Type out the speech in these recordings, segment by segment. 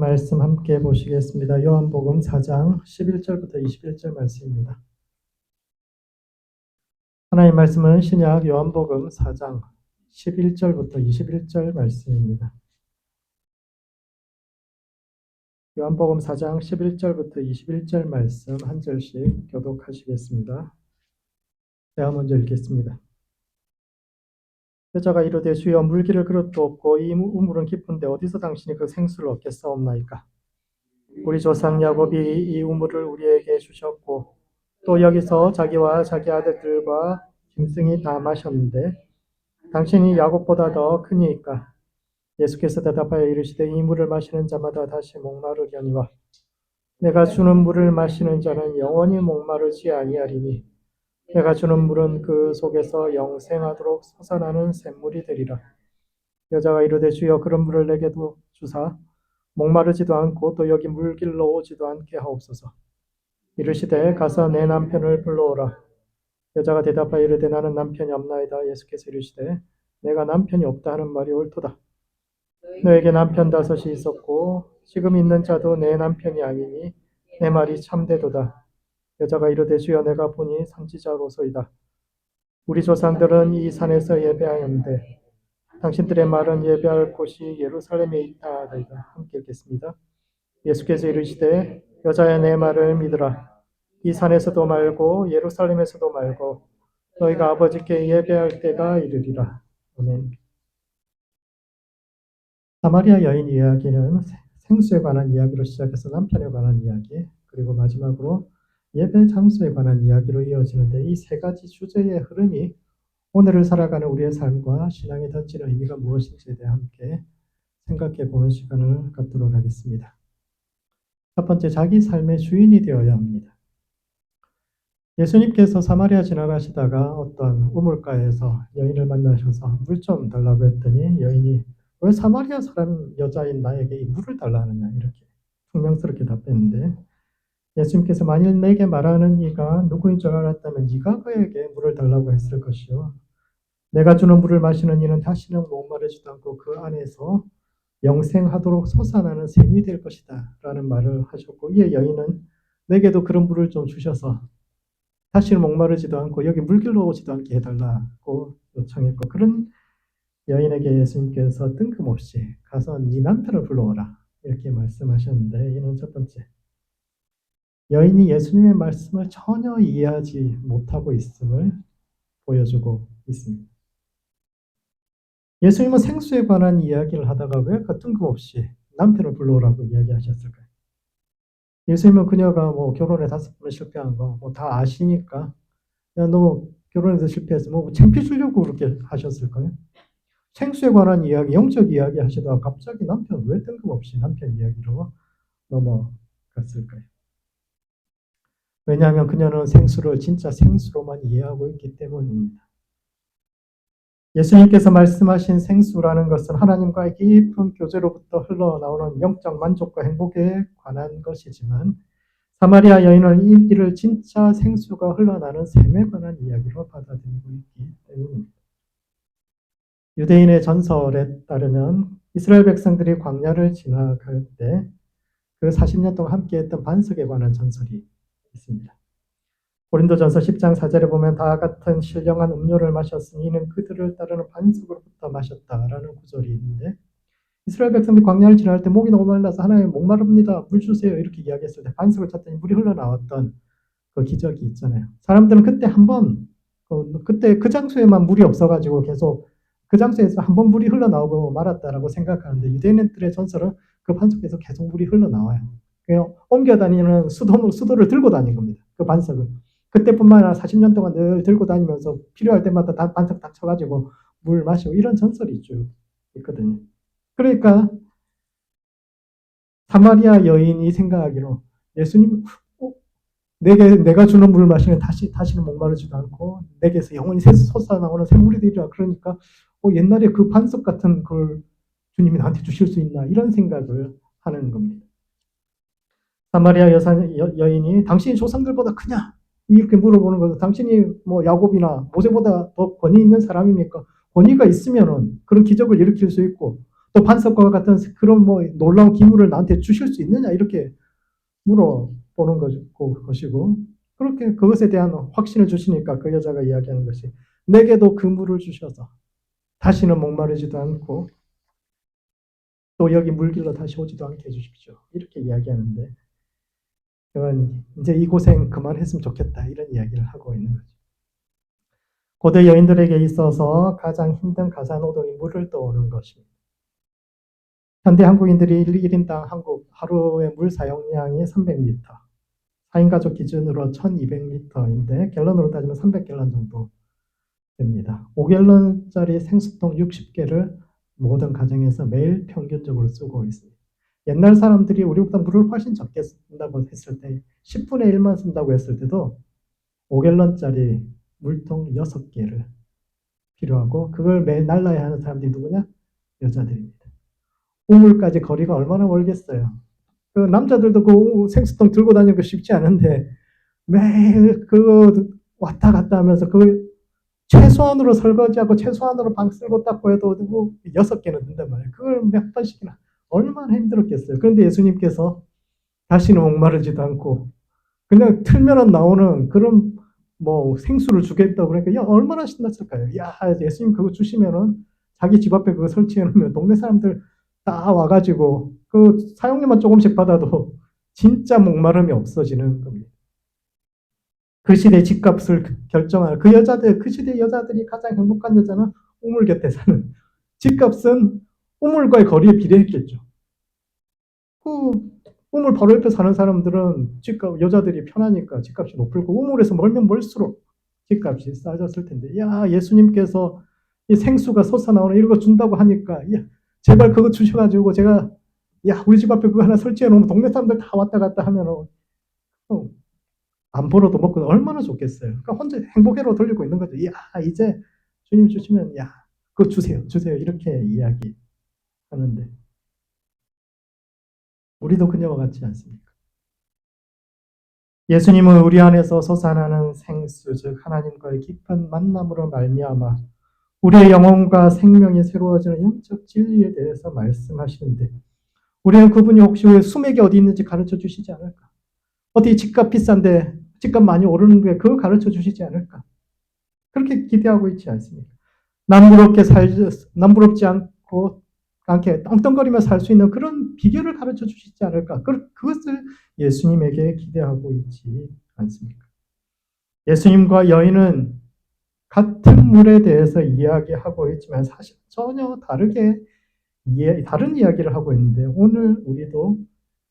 말씀 함께 보시겠습니다. 요한복음 4장 11절부터 21절 말씀입니다. 하나님 말씀은 신약 요한복음 4장 11절부터 21절 말씀입니다. 요한복음 4장 11절부터 21절 말씀 한 절씩 교독하시겠습니다. 제가 먼저 읽겠습니다. 여자가 이르되 주여 물기를 그릇도 없고 이 우물은 깊은데 어디서 당신이 그 생수를 얻겠사옵나이까? 우리 조상 야곱이 이 우물을 우리에게 주셨고 또 여기서 자기와 자기 아들들과 짐승이 다 마셨는데 당신이 야곱보다 더 크니까? 예수께서 대답하여 이르시되 이 물을 마시는 자마다 다시 목마르려니와 내가 주는 물을 마시는 자는 영원히 목마르지 아니하리니 내가 주는 물은 그 속에서 영생하도록 솟아나는 샘물이 되리라. 여자가 이르되 주여 그런 물을 내게도 주사 목마르지도 않고 또 여기 물길로 오지도 않게 하옵소서. 이르시되 가서 내 남편을 불러오라. 여자가 대답하여 이르되 나는 남편이 없나이다. 예수께서 이르시되 내가 남편이 없다 하는 말이 옳도다. 너에게 남편 다섯이 있었고 지금 있는 자도 내 남편이 아니니 내 말이 참되도다. 여자가 이르되 주여 내가 보니 선지자로소이다. 우리 조상들은 이 산에서 예배하였는데 당신들의 말은 예배할 곳이 예루살렘에 있다 하더이다. 함께 읽겠습니다. 예수께서 이르시되 여자야 내 말을 믿으라. 이 산에서도 말고 예루살렘에서도 말고 너희가 아버지께 예배할 때가 이르리라. 아멘. 사마리아 여인 이야기는 생수에 관한 이야기로 시작해서 남편에 관한 이야기, 그리고 마지막으로 예배 장소에 관한 이야기로 이어지는데 이 세 가지 주제의 흐름이 오늘을 살아가는 우리의 삶과 신앙이 던지는 의미가 무엇인지에 대해 함께 생각해 보는 시간을 갖도록 하겠습니다. 첫 번째, 자기 삶의 주인이 되어야 합니다. 예수님께서 사마리아 지나가시다가 어떤 우물가에서 여인을 만나셔서 물 좀 달라고 했더니 여인이 왜 사마리아 사람 여자인 나에게 이 물을 달라 하느냐 이렇게 퉁명스럽게 답했는데 예수님께서 만일 내게 말하는 이가 누구인 줄 알았다면 네가 그에게 물을 달라고 했을 것이요 내가 주는 물을 마시는 이는 다시는 목마르지도 않고 그 안에서 영생하도록 솟아나는 샘이 될 것이다 라는 말을 하셨고 이에 여인은 내게도 그런 물을 좀 주셔서 다시는 목마르지도 않고 여기 물길로 오지도 않게 해달라고 요청했고 그런 여인에게 예수님께서 뜬금없이 가서 네 남편을 불러오라 이렇게 말씀하셨는데 이는 첫 번째, 여인이 예수님의 말씀을 전혀 이해하지 못하고 있음을 보여주고 있습니다. 예수님은 생수에 관한 이야기를 하다가 왜 뜬금없이 남편을 불러오라고 이야기하셨을까요? 예수님은 그녀가 결혼에 5번 실패한 거 다 아시니까 야 너 결혼해서 실패했으면 창피 주려고 그렇게 하셨을까요? 생수에 관한 이야기, 영적 이야기 하시다가 갑자기 남편 왜 뜬금없이 남편 이야기로 넘어갔을까요? 왜냐하면 그녀는 생수를 진짜 생수로만 이해하고 있기 때문입니다. 예수님께서 말씀하신 생수라는 것은 하나님과의 깊은 교제로부터 흘러나오는 영적 만족과 행복에 관한 것이지만 사마리아 여인은 이를 진짜 생수가 흘러나는 샘에 관한 이야기로 받아들이고 있기 때문입니다. 유대인의 전설에 따르면 이스라엘 백성들이 광야를 지나갈 때 그 40년 동안 함께했던 반석에 관한 전설이 있습니다. 고린도전서 10장 4절에 보면 다 같은 신령한 음료를 마셨으니 이는 그들을 따르는 반석으로부터 마셨다라는 구절이 있는데 이스라엘 백성들이 광야를 지나갈 때 목이 너무 말라서 하나님 목마릅니다. 물 주세요. 이렇게 이야기했을 때 반석을 찾더니 물이 흘러나왔던 그 기적이 있잖아요. 사람들은 그때 그때 그 장소에만 물이 없어가지고 계속 그 장소에서 한 번 물이 흘러나오고 말았다라고 생각하는데 유대인들의 전설은 그 반석에서 계속 물이 흘러나와요. 그냥 옮겨 다니는 수도를 들고 다닌 겁니다. 그 반석을. 그때뿐만 아니라 40년 동안 늘 들고 다니면서 필요할 때마다 반석 닥쳐가지고 물 마시고 이런 전설이 쭉 있거든요. 그러니까 사마리아 여인이 생각하기로 예수님 내가 주는 물을 마시면 다시는 목마르지도 않고 내게서 영원히 솟아나오는 샘물이 되리라. 그러니까 옛날에 그 반석 같은 걸 주님이 나한테 주실 수 있나 이런 생각을 하는 겁니다. 사마리아 여인이 당신이 조상들보다 크냐? 이렇게 물어보는 거죠. 당신이 야곱이나 모세보다 더 권위 있는 사람입니까? 권위가 있으면은 그런 기적을 일으킬 수 있고 또 반석과 같은 그런 뭐 놀라운 기물을 나한테 주실 수 있느냐 이렇게 물어보는 것이고 그렇게 그것에 대한 확신을 주시니까 그 여자가 이야기하는 것이 내게도 그 물을 주셔서 다시는 목마르지도 않고 또 여기 물길로 다시 오지도 않게 해주십시오. 이렇게 이야기하는데 이제 이 고생 그만했으면 좋겠다 이런 이야기를 하고 있는 거죠. 고대 여인들에게 있어서 가장 힘든 가사노동이 물을 떠오는 것입니다. 현대 한국인들이 1인당 한국 하루의 물 사용량이 300리터, 4인 가족 기준으로 1200리터인데 갤런으로 따지면 300갤런 정도 됩니다. 5갤런짜리 생수통 60개를 모든 가정에서 매일 평균적으로 쓰고 있습니다. 옛날 사람들이 우리보다 물을 훨씬 적게 쓴다고 했을 때 10분의 1만 쓴다고 했을 때도 5갤런짜리 물통 6개를 필요하고 그걸 매일 날라야 하는 사람들이 누구냐? 여자들입니다. 우물까지 거리가 얼마나 멀겠어요. 그 남자들도 그 생수통 들고 다니는 거 쉽지 않은데 매일 그 왔다 갔다 하면서 그 최소한으로 설거지하고 최소한으로 방 쓸고 닦고 해도 6개는 든단 말이에요. 그걸 몇 번씩이나 얼마나 힘들었겠어요. 그런데 예수님께서 다시는 목마르지도 않고 그냥 틀면 나오는 그런 뭐 생수를 주겠다고 그러니까 야 얼마나 신났을까요? 야 예수님 그거 주시면은 자기 집 앞에 그거 설치해 놓으면 동네 사람들 다 와가지고 그 사용료만 조금씩 받아도 진짜 목마름이 없어지는 겁니다. 그 시대 집값을 결정하는 그 여자들, 그 시대 여자들이 가장 행복한 여자는 우물 곁에 사는 집값은 우물과의 거리에 비례했겠죠. 그 우물 바로 옆에 사는 사람들은 집값 여자들이 편하니까 집값이 높을 거고 우물에서 멀면 멀수록 집값이 싸졌을 텐데 야 예수님께서 이 생수가 솟아나오는 이런 거 준다고 하니까 야 제발 그거 주셔가지고 제가 야 우리 집 앞에 그거 하나 설치해 놓으면 동네 사람들 다 왔다 갔다 하면 안 벌어도 먹고 얼마나 좋겠어요. 그러니까 혼자 행복해로 돌리고 있는 거죠. 야 이제 주님 주시면 야 그거 주세요 주세요 이렇게 이야기하는데 우리도 그녀와 같지 않습니까? 예수님은 우리 안에서 솟아나는 생수 즉 하나님과의 깊은 만남으로 말미암아 우리의 영혼과 생명이 새로워지는 영적 진리에 대해서 말씀하시는데 우리는 그분이 혹시 왜 수맥이 어디 있는지 가르쳐 주시지 않을까? 어디 집값 비싼데 집값 많이 오르는 게 그거 가르쳐 주시지 않을까? 그렇게 기대하고 있지 않습니까? 남부럽지 않게 떵떵거리며 살 수 있는 그런 비결을 가르쳐 주시지 않을까? 그것을 예수님에게 기대하고 있지 않습니까? 예수님과 여인은 같은 물에 대해서 이야기하고 있지만 사실 전혀 다른 이야기를 하고 있는데 오늘 우리도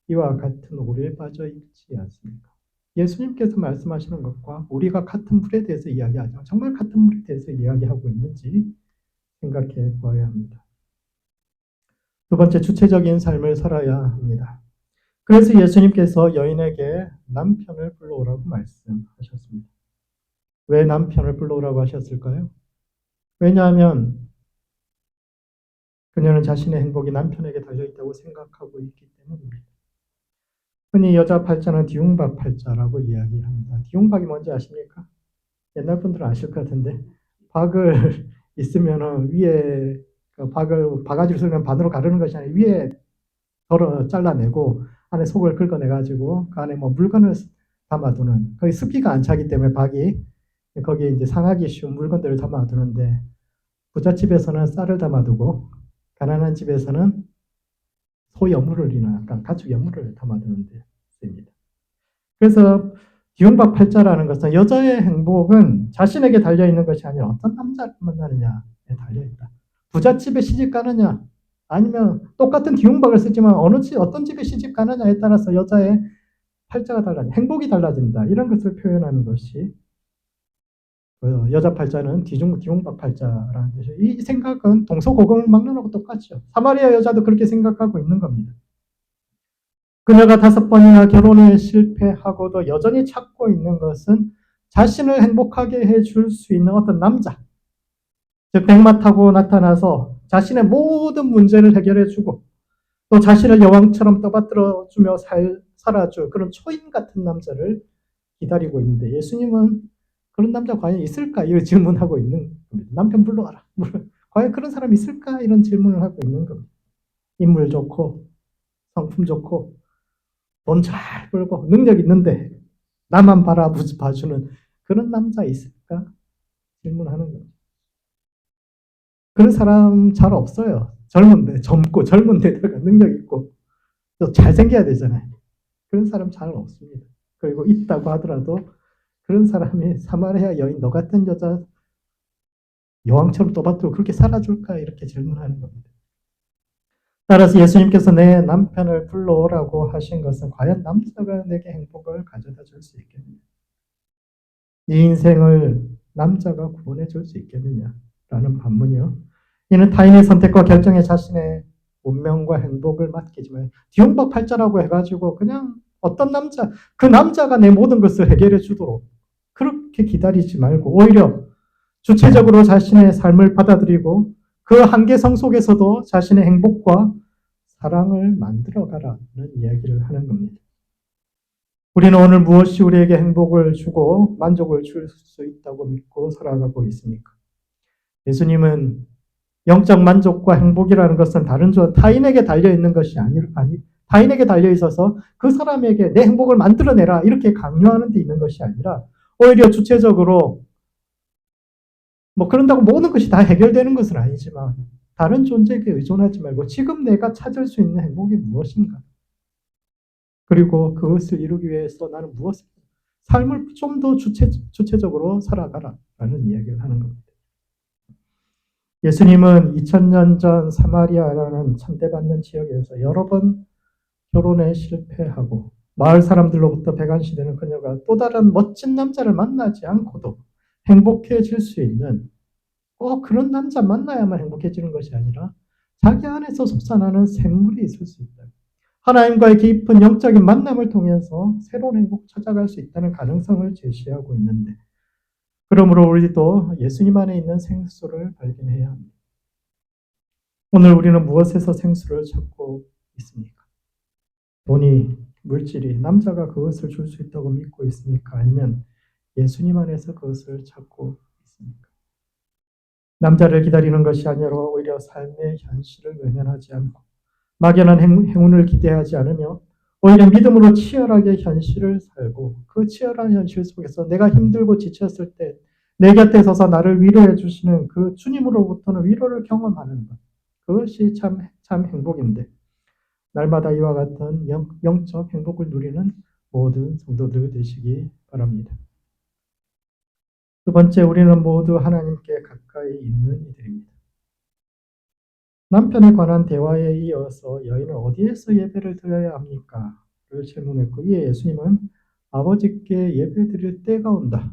이와 같은 오류에 빠져 있지 않습니까? 예수님께서 말씀하시는 것과 우리가 같은 물에 대해서 이야기하죠. 정말 같은 물에 대해서 이야기하고 있는지 생각해 보아야 합니다. 두 번째, 주체적인 삶을 살아야 합니다. 그래서 예수님께서 여인에게 남편을 불러오라고 말씀하셨습니다. 왜 남편을 불러오라고 하셨을까요? 왜냐하면 그녀는 자신의 행복이 남편에게 달려있다고 생각하고 있기 때문입니다. 흔히 여자 팔자는 뒤움박 팔자라고 이야기합니다. 뒤움박이 뭔지 아십니까? 옛날 분들은 아실 것 같은데 박을 있으면은 위에 바가지를 쓰면 반으로 가르는 것이 아니라 위에 덜어 잘라내고 안에 속을 긁어내가지고 그 안에 뭐 물건을 담아두는 거기 습기가 안 차기 때문에 박이 거기에 이제 상하기 쉬운 물건들을 담아두는데 부잣집에서는 쌀을 담아두고 가난한 집에서는 소여물이나 가축 여물을 담아두는 데 쓰입니다. 그래서 기운박 팔자라는 것은 여자의 행복은 자신에게 달려있는 것이 아니라 어떤 남자를 만나느냐에 달려있다. 부잣집에 시집 가느냐 아니면 똑같은 기운박을 쓰지만 어떤 집에 시집 가느냐에 따라서 여자의 팔자가 달라진다. 행복이 달라진다. 이런 것을 표현하는 것이 여자 팔자는 기운박 팔자라는 뜻이에요. 이 생각은 동서고금을 막론하고 똑같죠. 사마리아 여자도 그렇게 생각하고 있는 겁니다. 그녀가 5번이나 결혼에 실패하고도 여전히 찾고 있는 것은 자신을 행복하게 해줄 수 있는 어떤 남자, 즉 백마 타고 나타나서 자신의 모든 문제를 해결해주고 또 자신을 여왕처럼 떠받들어주며 살아줄 그런 초인 같은 남자를 기다리고 있는데 예수님은 그런 남자 과연 있을까? 이런 질문하고 있는 겁니다. 남편 불러와라. 과연 그런 사람이 있을까? 이런 질문을 하고 있는 겁니다. 인물 좋고 성품 좋고 돈 잘 벌고 능력 있는데 나만 봐주는 그런 남자 있을까? 질문하는 거죠. 그런 사람 잘 없어요. 젊고 젊은데다가 능력 있고 또 잘생겨야 되잖아요. 그런 사람 잘 없습니다. 그리고 있다고 하더라도 그런 사람이 사마리아 여인 너 같은 여자 여왕처럼 떠받들고 그렇게 살아줄까? 이렇게 질문하는 겁니다. 따라서 예수님께서 내 남편을 불러오라고 하신 것은 과연 남자가 내게 행복을 가져다 줄 수 있겠느냐? 네 인생을 남자가 구원해 줄 수 있겠느냐? 라는 반문이요. 이는 타인의 선택과 결정에 자신의 운명과 행복을 맡기지만 뒤용박팔자라고 해가지고 그냥 어떤 남자, 그 남자가 내 모든 것을 해결해 주도록 그렇게 기다리지 말고 오히려 주체적으로 자신의 삶을 받아들이고 그 한계성 속에서도 자신의 행복과 사랑을 만들어가라는 이야기를 하는 겁니다. 우리는 오늘 무엇이 우리에게 행복을 주고 만족을 줄 수 있다고 믿고 살아가고 있습니까? 예수님은 영적 만족과 행복이라는 것은 타인에게 달려있는 것이 타인에게 달려있어서 그 사람에게 내 행복을 만들어내라 이렇게 강요하는 데 있는 것이 아니라 오히려 주체적으로 그런다고 모든 것이 다 해결되는 것은 아니지만 다른 존재에게 의존하지 말고 지금 내가 찾을 수 있는 행복이 무엇인가? 그리고 그것을 이루기 위해서 나는 삶을 좀 더 주체적으로 살아가라라는 이야기를 하는 겁니다. 예수님은 2000년 전 사마리아라는 천대받는 지역에서 여러 번 결혼에 실패하고 마을 사람들로부터 배관시되는 그녀가 또 다른 멋진 남자를 만나지 않고도 행복해질 수 있는 그런 남자 만나야만 행복해지는 것이 아니라 자기 안에서 솟아나는 샘물이 있을 수 있다. 하나님과의 깊은 영적인 만남을 통해서 새로운 행복 찾아갈 수 있다는 가능성을 제시하고 있는데 그러므로 우리도 예수님 안에 있는 생수를 발견해야 합니다. 오늘 우리는 무엇에서 생수를 찾고 있습니까? 돈이, 물질이, 남자가 그것을 줄 수 있다고 믿고 있습니까? 아니면 예수님 안에서 그것을 찾고 있습니까? 남자를 기다리는 것이 아니라 오히려 삶의 현실을 외면하지 않고 막연한 행운을 기대하지 않으며 오히려 믿음으로 치열하게 현실을 살고 그 치열한 현실 속에서 내가 힘들고 지쳤을 때 내 곁에 서서 나를 위로해 주시는 그 주님으로부터는 위로를 경험하는 것. 그것이 참 행복인데 날마다 이와 같은 영적 행복을 누리는 모든 성도들 되시기 바랍니다. 두 번째, 우리는 모두 하나님께 가까이 있는 이들입니다. 남편에 관한 대화에 이어서 여인은 어디에서 예배를 드려야 합니까? 를 질문했고 이에 예수님은 아버지께 예배 드릴 때가 온다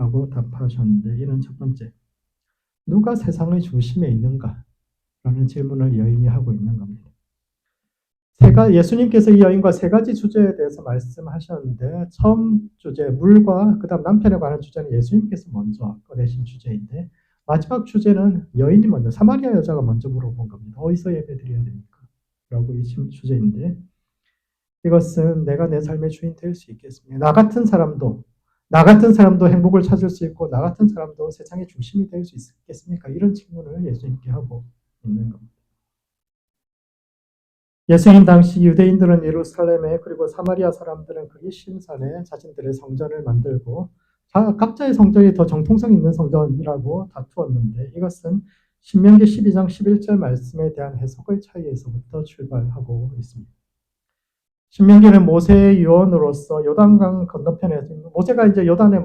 라고 답하셨는데 이는 첫 번째, 누가 세상의 중심에 있는가? 라는 질문을 여인이 하고 있는 겁니다. 예수님께서 이 여인과 세 가지 주제에 대해서 말씀하셨는데 처음 주제, 물과 그 다음 남편에 관한 주제는 예수님께서 먼저 꺼내신 주제인데 마지막 주제는 여인이 먼저, 사마리아 여자가 먼저 물어본 겁니다. 어디서 예배 드려야 됩니까? 라고 이 주제인데 이것은 내가 내 삶의 주인 될 수 있겠습니까? 나 같은 사람도 행복을 찾을 수 있고 나 같은 사람도 세상의 중심이 될 수 있겠습니까? 이런 질문을 예수님께 하고 있는 겁니다. 예수님 당시 유대인들은 예루살렘에 그리고 사마리아 사람들은 그리심산에 자신들의 성전을 만들고 각자의 성전이 더 정통성 있는 성전이라고 다투었는데 이것은 신명기 12장 11절 말씀에 대한 해석의 차이에서부터 출발하고 있습니다. 신명기는 모세의 유언으로서 요단강 건너편에 모세가 이제 요단에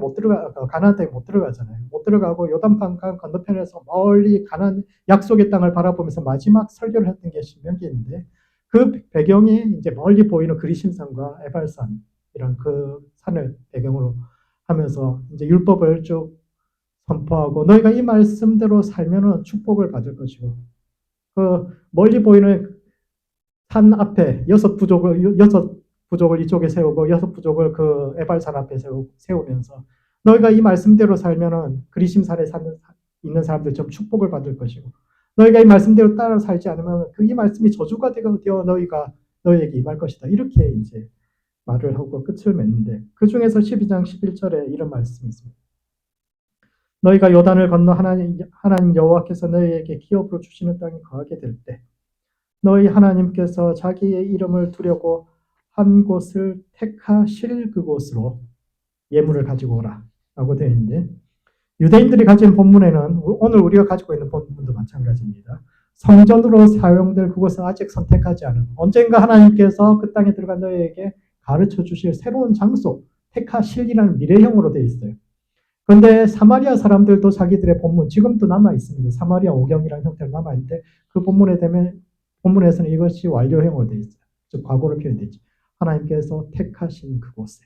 가나안 땅에 못 들어가잖아요. 못 들어가고 요단강 건너편에서 멀리 가나안 약속의 땅을 바라보면서 마지막 설교를 했던 게 신명기인데 그 배경이 이제 멀리 보이는 그리심산과 에발산 이런 그 산을 배경으로 하면서 이제 율법을 쭉 선포하고 너희가 이 말씀대로 살면은 축복을 받을 것이고 그 멀리 보이는 산 앞에 여섯 부족을 이쪽에 세우고 여섯 부족을 그 에발산 앞에 세우면서 너희가 이 말씀대로 살면은 그리심산에 있는 사람들 좀 축복을 받을 것이고 너희가 이 말씀대로 따라 살지 않으면 이 말씀이 저주가 되어 너희에게 임할 것이다. 이렇게 이제 말을 하고 끝을 맺는데 그 중에서 12장 11절에 이런 말씀이 있습니다. 너희가 요단을 건너 하나님 여호와께서 너희에게 기업으로 주시는 땅에 거하게 될 때 너희 하나님께서 자기의 이름을 두려고 한 곳을 택하실 그곳으로 예물을 가지고 오라 라고 되어 있는데, 유대인들이 가진 본문에는 오늘 우리가 가지고 있는 본문도 마찬가지입니다. 성전으로 사용될 그곳은 아직 선택하지 않은, 언젠가 하나님께서 그 땅에 들어간 너희에게 가르쳐 주실 새로운 장소, 택하실이라는 미래형으로 되어 있어요. 그런데 사마리아 사람들도 자기들의 본문, 지금도 남아 있습니다. 사마리아 오경이라는 형태로 남아 있는데, 그 본문에 되면 본문에서는 이것이 완료형으로 되어 있어요. 즉 과거로 표현되죠. 하나님께서 택하신 그곳에,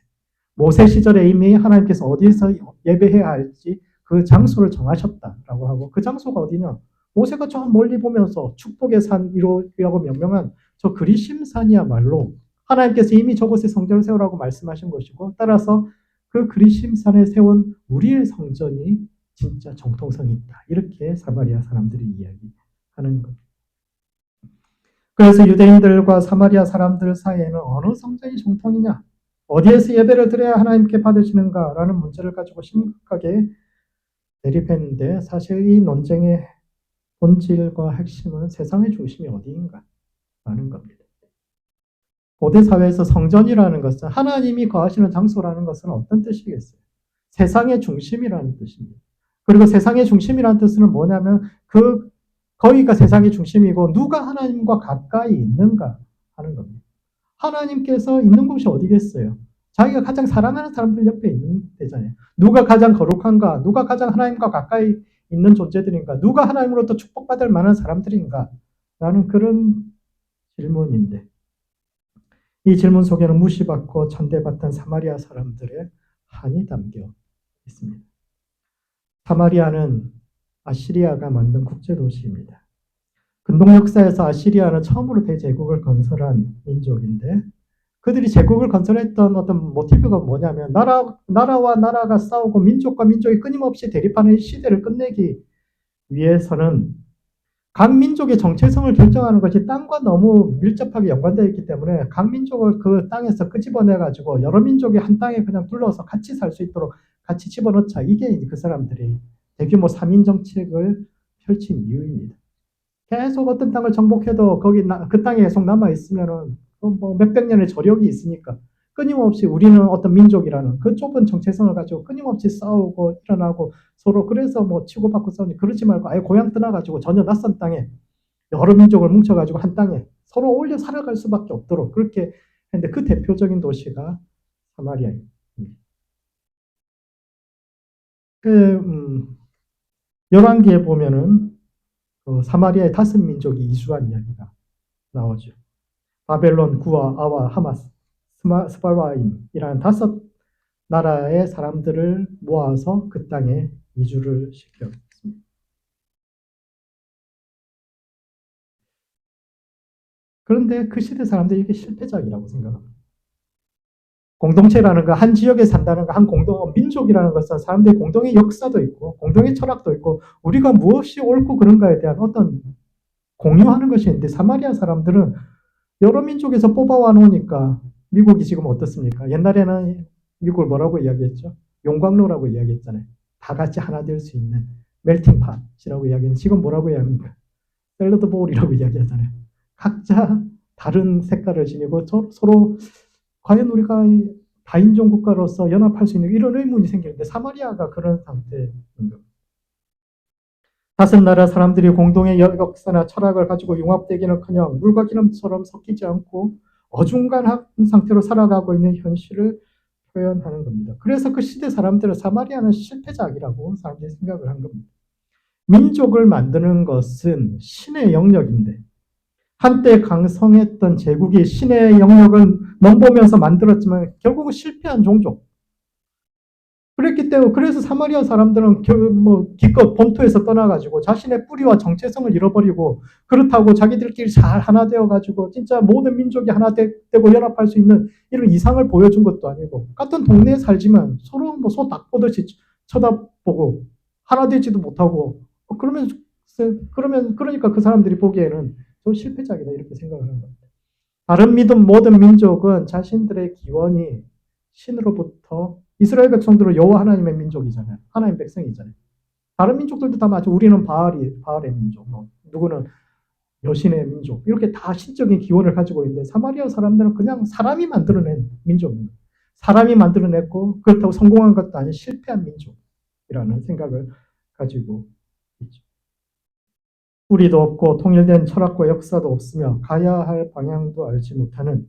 모세 시절에 이미 하나님께서 어디에서 예배해야 할지 그 장소를 정하셨다라고 하고, 그 장소가 어디냐? 모세가 저 멀리 보면서 축복의 산이라고 명명한 저 그리심산이야말로 하나님께서 이미 저곳에 성전을 세우라고 말씀하신 것이고, 따라서 그 그리심산에 세운 우리의 성전이 진짜 정통성이 있다. 이렇게 사마리아 사람들이 이야기하는 겁니다. 그래서 유대인들과 사마리아 사람들 사이에는 어느 성전이 정통이냐, 어디에서 예배를 드려야 하나님께 받으시는가라는 문제를 가지고 심각하게 대립했는데, 사실 이 논쟁의 본질과 핵심은 세상의 중심이 어디인가 라는 겁니다. 고대 사회에서 성전이라는 것은, 하나님이 거하시는 장소라는 것은 어떤 뜻이겠어요? 세상의 중심이라는 뜻입니다. 그리고 세상의 중심이라는 뜻은 뭐냐면 거기가 세상의 중심이고 누가 하나님과 가까이 있는가 하는 겁니다. 하나님께서 있는 곳이 어디겠어요? 자기가 가장 사랑하는 사람들 옆에 있는 데잖아요. 누가 가장 거룩한가? 누가 가장 하나님과 가까이 있는 존재들인가? 누가 하나님으로부터 축복받을 만한 사람들인가? 라는 그런 질문인데, 이 질문 속에는 무시받고 천대받던 사마리아 사람들의 한이 담겨 있습니다. 사마리아는 아시리아가 만든 국제도시입니다. 근동 역사에서 아시리아는 처음으로 대제국을 건설한 민족인데, 그들이 제국을 건설했던 어떤 모티브가 뭐냐면, 나라와 나라가 싸우고 민족과 민족이 끊임없이 대립하는 시대를 끝내기 위해서는 각 민족의 정체성을 결정하는 것이 땅과 너무 밀접하게 연관되어 있기 때문에 각 민족을 그 땅에서 끄집어내가지고 여러 민족이 한 땅에 그냥 둘러서 같이 살 수 있도록 같이 집어넣자. 이게 그 사람들이 대규모 3인 정책을 펼친 이유입니다. 계속 어떤 땅을 정복해도 거기 그 땅에 계속 남아 있으면은 뭐 몇백 년의 저력이 있으니까 끊임없이 우리는 어떤 민족이라는 그 좁은 정체성을 가지고 끊임없이 싸우고 일어나고 서로, 그래서 뭐 치고받고 싸우니, 그러지 말고 아예 고향 떠나가지고 전혀 낯선 땅에 여러 민족을 뭉쳐가지고 한 땅에 서로 어울려 살아갈 수밖에 없도록 그렇게 했는데, 그 대표적인 도시가 사마리아입니다. 열왕기에 보면은 사마리아의 5민족이 이주한 이야기가 나오죠. 바벨론, 구아, 아와, 하마스, 스발와임이라는 5 나라의 사람들을 모아서 그 땅에 이주를 시켰습니다. 그런데 그 시대 사람들이 이게 실패작이라고 생각합니다. 공동체라는 거, 한 지역에 산다는 거, 한 민족이라는 것은 사람들이 공동의 역사도 있고 공동의 철학도 있고 우리가 무엇이 옳고 그런가에 대한 어떤 공유하는 것이 있는데, 사마리아 사람들은 여러 민족에서 뽑아와 놓으니까, 미국이 지금 어떻습니까? 옛날에는 미국을 뭐라고 이야기했죠? 용광로라고 이야기했잖아요. 다 같이 하나 될 수 있는 멜팅 팟이라고 이야기했는데, 지금 뭐라고 이야기합니까? 샐러드 볼이라고 이야기하잖아요. 각자 다른 색깔을 지니고 서로 과연 우리가 다인종 국가로서 연합할 수 있는 이런 의문이 생기는데, 사마리아가 그런 상태인 겁니다. 5 나라 사람들이 공동의 역사나 철학을 가지고 융합되기는커녕 물과 기름처럼 섞이지 않고 어중간한 상태로 살아가고 있는 현실을 표현하는 겁니다. 그래서 그 시대 사람들은 사마리아는 실패작이라고 사람들이 생각을 한 겁니다. 민족을 만드는 것은 신의 영역인데, 한때 강성했던 제국이 신의 영역을 넘보면서 만들었지만 결국은 실패한 종족. 그랬기 때문에, 그래서 사마리아 사람들은 기껏 본토에서 떠나가지고 자신의 뿌리와 정체성을 잃어버리고, 그렇다고 자기들끼리 잘 하나 되어가지고 진짜 모든 민족이 하나 되고 연합할 수 있는 이런 이상을 보여준 것도 아니고, 같은 동네에 살지만 서로 소 닭 보듯이 쳐다보고 하나 되지도 못하고, 그러니까 그 사람들이 보기에는 좀 실패작이다 이렇게 생각을 하는 겁니다. 다른 모든 민족은 자신들의 기원이 신으로부터, 이스라엘 백성들은 여호와 하나님의 민족이잖아요. 하나님 백성이잖아요. 다른 민족들도 다 마찬가지. 우리는 바알의 민족, 누구는 여신의 민족, 이렇게 다 신적인 기원을 가지고 있는데 사마리아 사람들은 그냥 사람이 만들어낸 민족입니다. 사람이 만들어냈고 그렇다고 성공한 것도 아닌 실패한 민족이라는 생각을 가지고 있죠. 뿌리도 없고 통일된 철학과 역사도 없으며 가야 할 방향도 알지 못하는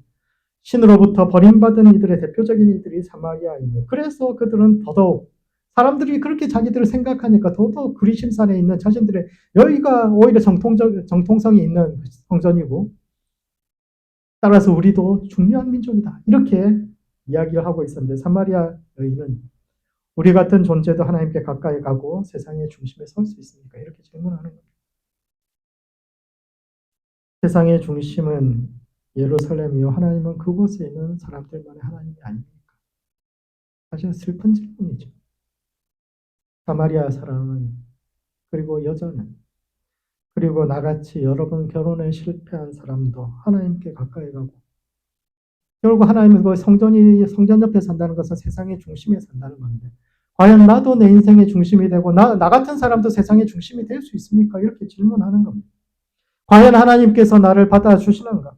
신으로부터 버림받은 이들의 대표적인 이들이 사마리아인들. 그래서 그들은 더더욱 사람들이 그렇게 자기들을 생각하니까 더더욱 그리심산에 있는 자신들의 여기가 오히려 정통성이 있는 성전이고 따라서 우리도 중요한 민족이다. 이렇게 이야기를 하고 있었는데 사마리아 여인은 우리 같은 존재도 하나님께 가까이 가고 세상의 중심에 설 수 있습니까? 이렇게 질문하는 겁니다. 세상의 중심은 예루살렘이요. 하나님은 그곳에 있는 사람들만의 하나님이 아닙니까? 사실 슬픈 질문이죠. 사마리아 사람은 그리고 여자는 그리고 나같이 여러 번 결혼에 실패한 사람도 하나님께 가까이 가고 결국 하나님은 그 성전 옆에 산다는 것은 세상의 중심에 산다는 건데 과연 나도 내 인생의 중심이 되고 나 같은 사람도 세상의 중심이 될 수 있습니까? 이렇게 질문하는 겁니다. 과연 하나님께서 나를 받아주시는가?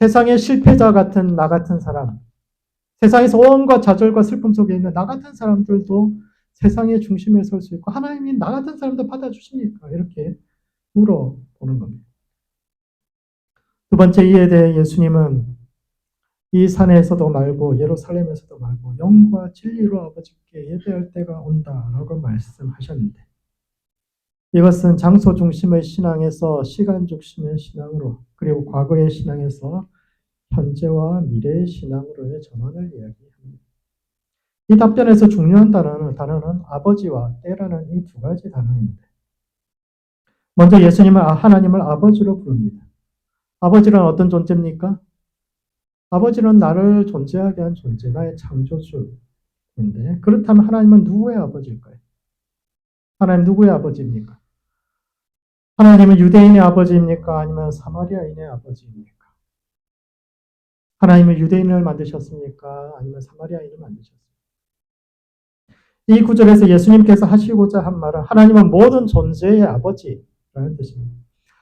세상의 실패자 같은 나 같은 사람, 세상에서 온갖 좌절과 슬픔 속에 있는 나 같은 사람들도 세상의 중심에 설 수 있고 하나님이 나 같은 사람도 받아주십니까? 이렇게 물어보는 겁니다. 두 번째 이에 대해 예수님은 이 산에서도 말고 예루살렘에서도 말고 영과 진리로 아버지께 예배할 때가 온다라고 말씀하셨는데 이것은 장소 중심의 신앙에서 시간 중심의 신앙으로 그리고 과거의 신앙에서 현재와 미래의 신앙으로의 전환을 이야기합니다. 이 답변에서 중요한 단어는 아버지와 때라는 이 두 가지 단어입니다. 먼저 예수님은 하나님을 아버지로 부릅니다. 아버지는 어떤 존재입니까? 아버지는 나를 존재하게 한 존재, 나의 창조주인데 그렇다면 하나님은 누구의 아버지일까요? 하나님 누구의 아버지입니까? 하나님은 유대인의 아버지입니까? 아니면 사마리아인의 아버지입니까? 하나님은 유대인을 만드셨습니까? 아니면 사마리아인을 만드셨습니까? 이 구절에서 예수님께서 하시고자 한 말은 하나님은 모든 존재의 아버지라는 뜻입니다.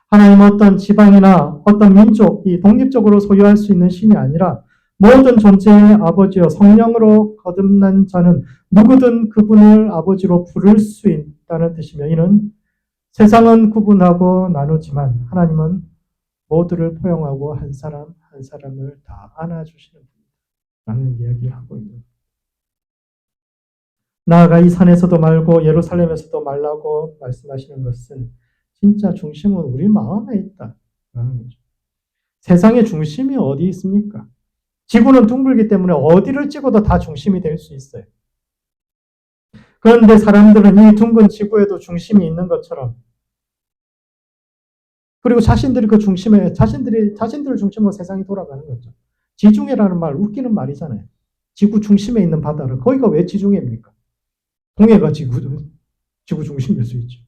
하나님은 어떤 지방이나 어떤 민족이 독립적으로 소유할 수 있는 신이 아니라 모든 존재의 아버지요 성령으로 거듭난 자는 누구든 그분을 아버지로 부를 수 있다는 뜻이며 이는 세상은 구분하고 나누지만 하나님은 모두를 포용하고 한 사람 한 사람을 다 안아주시는 분이라는 이야기를 하고 있는 겁니다. 나아가 이 산에서도 말고 예루살렘에서도 말라고 말씀하시는 것은 진짜 중심은 우리 마음에 있다라는 거죠. 세상의 중심이 어디 있습니까? 지구는 둥글기 때문에 어디를 찍어도 다 중심이 될 수 있어요. 그런데 사람들은 이 둥근 지구에도 중심이 있는 것처럼 그리고 자신들이 그 중심에 자신들을 중심으로 세상이 돌아가는 거죠. 지중해라는 말 웃기는 말이잖아요. 지구 중심에 있는 바다를 거기가 왜 지중해입니까? 동해가 지구 중심일 수 있죠.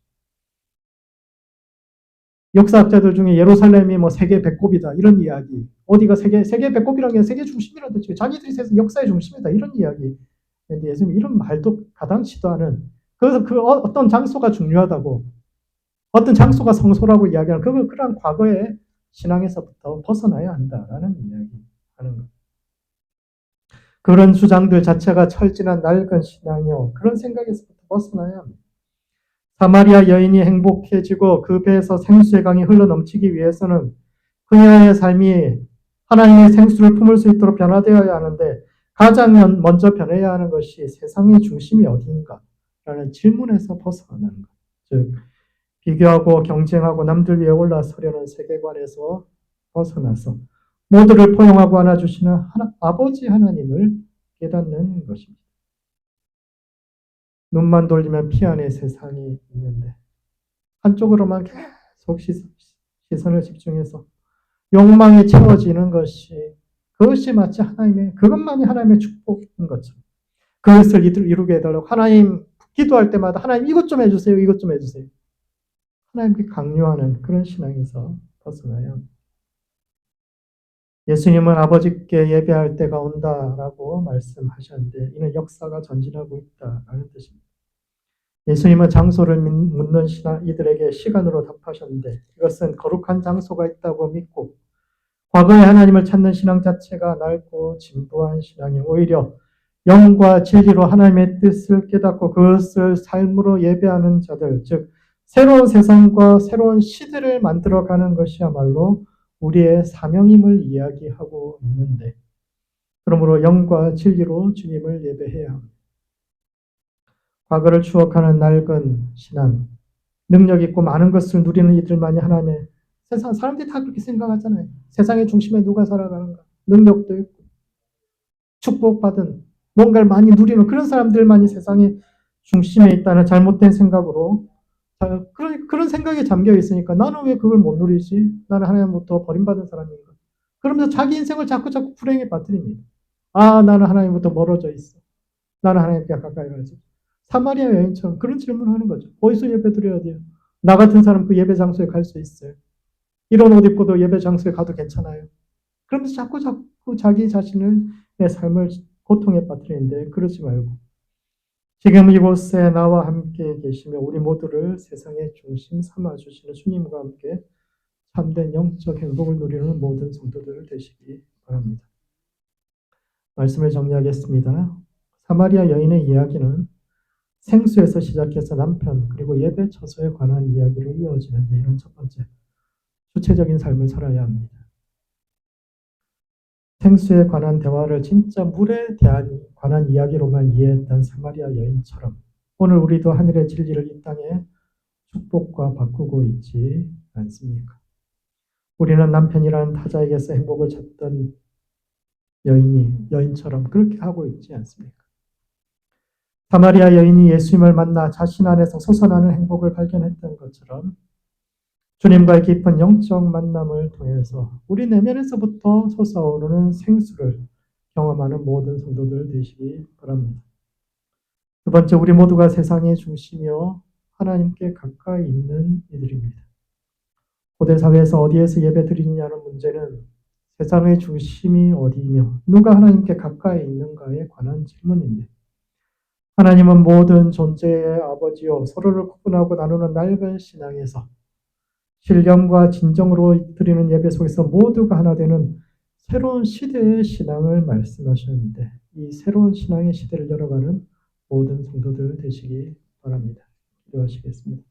역사학자들 중에 예루살렘이 뭐 세계 배꼽이다 이런 이야기, 어디가 세계 배꼽이라는 게 세계 중심이라는 뜻이고 자기들이 역사의 중심이다 이런 이야기. 근데 예수님 이런 말도 가당치도 않은 그래서 어떤 장소가 중요하다고 어떤 장소가 성소라고 이야기하는 그러한 과거의 신앙에서부터 벗어나야 한다라는 이야기하는 것. 그런 주장들 자체가 철진한 낡은 신앙이요 그런 생각에서부터 벗어나야 합니다. 사마리아 여인이 행복해지고 그 배에서 생수의 강이 흘러넘치기 위해서는 그녀의 삶이 하나님의 생수를 품을 수 있도록 변화되어야 하는데 가장 먼저 변해야 하는 것이 세상의 중심이 어디인가라는 질문에서 벗어나는 것. 즉 비교하고 경쟁하고 남들 위에 올라서려는 세계관에서 벗어나서 모두를 포용하고 안아주시는 아버지 하나님을 깨닫는 것입니다. 눈만 돌리면 피 안에 세상이 있는데 한쪽으로만 계속 시선을 집중해서 욕망에 채워지는 그것이 마치 그것만이 하나님의 축복인 것처럼 그것을 이루게 해달라고 하나님 기도할 때마다 하나님 이것 좀 해주세요. 이것 좀 해주세요. 하나님께 강요하는 그런 신앙에서 벗어나야 합니다. 예수님은 아버지께 예배할 때가 온다라고 말씀하셨는데 이는 역사가 전진하고 있다라는 뜻입니다. 예수님은 장소를 묻는 이들에게 시간으로 답하셨는데 이것은 거룩한 장소가 있다고 믿고 과거의 하나님을 찾는 신앙 자체가 낡고 진부한 신앙이 오히려 영과 진리로 하나님의 뜻을 깨닫고 그것을 삶으로 예배하는 자들, 즉 새로운 세상과 새로운 시대를 만들어가는 것이야말로 우리의 사명임을 이야기하고 있는데 그러므로 영과 진리로 주님을 예배해야 합니다. 과거를 추억하는 낡은 신앙, 능력 있고 많은 것을 누리는 이들만이 하나님의 세상 사람들이 다 그렇게 생각하잖아요. 세상의 중심에 누가 살아가는가? 능력도 있고 축복받은 뭔가를 많이 누리는 그런 사람들만이 세상의 중심에 있다는 잘못된 생각으로 그런 생각에 잠겨 있으니까 나는 왜 그걸 못 누리지? 나는 하나님부터 버림받은 사람인가? 그러면서 자기 인생을 자꾸 불행에 빠뜨립니다. 아, 나는 하나님부터 멀어져 있어. 나는 하나님께 가까이 가야지. 사마리아 여인처럼 그런 질문을 하는 거죠. 어디서 예배 드려야 돼요? 나 같은 사람 그 예배 장소에 갈 수 있어요. 이런 옷 입고도 예배 장소에 가도 괜찮아요. 그러면서 자꾸 자기 자신의 삶을 고통에 빠뜨리는데 그러지 말고 지금 이곳에 나와 함께 계시며 우리 모두를 세상의 중심 삼아주시는 주님과 함께 참된 영적 행복을 누리는 모든 성도들 되시기 바랍니다. 말씀을 정리하겠습니다. 사마리아 여인의 이야기는 생수에서 시작해서 남편 그리고 예배 처소에 관한 이야기로 이어지는데 이런 첫 번째 주체적인 삶을 살아야 합니다. 생수에 관한 대화를 진짜 물에 관한 이야기로만 이해했던 사마리아 여인처럼 오늘 우리도 하늘의 진리를 이 땅에 축복과 바꾸고 있지 않습니까? 우리는 남편이라는 타자에게서 행복을 찾던 여인처럼 그렇게 하고 있지 않습니까? 사마리아 여인이 예수님을 만나 자신 안에서 솟아나는 행복을 발견했던 것처럼 주님과의 깊은 영적 만남을 통해서 우리 내면에서부터 솟아오르는 생수를 경험하는 모든 성도들 되시기 바랍니다. 두 번째, 우리 모두가 세상의 중심이요 하나님께 가까이 있는 이들입니다. 고대 사회에서 어디에서 예배 드리느냐는 문제는 세상의 중심이 어디이며 누가 하나님께 가까이 있는가에 관한 질문인데 하나님은 모든 존재의 아버지요 서로를 구분하고 나누는 낡은 신앙에서 신령과 진정으로 드리는 예배 속에서 모두가 하나 되는 새로운 시대의 신앙을 말씀하셨는데 이 새로운 신앙의 시대를 열어가는 모든 성도들 되시기 바랍니다. 기도하시겠습니다.